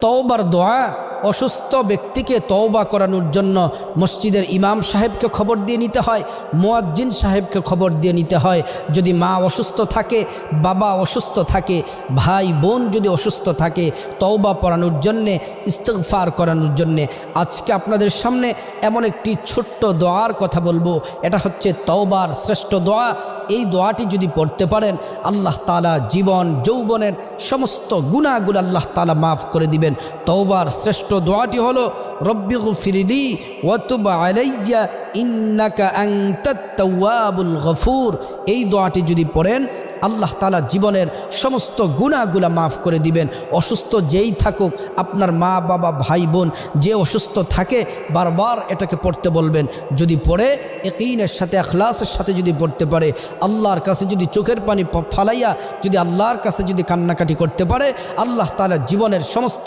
তওবার দোয়া অসুস্থ ব্যক্তিকে তওবা করানোর জন্য মসজিদের ইমাম সাহেবকে খবর দিয়ে নিতে হয়, মুয়াজ্জিন সাহেবকে খবর দিয়ে নিতে হয়। যদি মা অসুস্থ থাকে, বাবা অসুস্থ থাকে, ভাই বোন যদি অসুস্থ থাকে, তওবা পড়ানোর জন্যে, ইস্তিগফার করানোর জন্যে। আজকে আপনাদের সামনে এমন একটি ছোট্ট দোয়ার কথা বলবো, এটা হচ্ছে তওবার শ্রেষ্ঠ দোয়া। এই দোয়াটি যদি পড়তে পারেন, আল্লাহ তাআলা জীবন যৌবনের সমস্ত গুনাহগুলো আল্লাহ তাআলা মাফ করে দিবেন। তওবার শ্রেষ্ঠ দোয়াটি হলো রব্বিগফিরলি ওয়া তুব আলাইয়া ইন্নাকা আনতাত তাওয়াবুল গফুর। এই দোয়াটি যদি পড়েন, আল্লাহ তাআলা জীবনের সমস্ত গুনাহগুলো মাফ করে দিবেন। অসুস্থ যেই থাকুক, আপনার মা বাবা ভাই বোন যে অসুস্থ থাকে, বারবার এটাকে পড়তে বলবেন। যদি পড়ে ইয়াকিনের সাথে, ইখলাসের সাথে যদি পড়তে পারে, আল্লাহর কাছে যদি চোখের পানি ফালাইয়া যদি আল্লাহর কাছে যদি কান্নাকাটি করতে পারে, আল্লাহ তাআলা জীবনের সমস্ত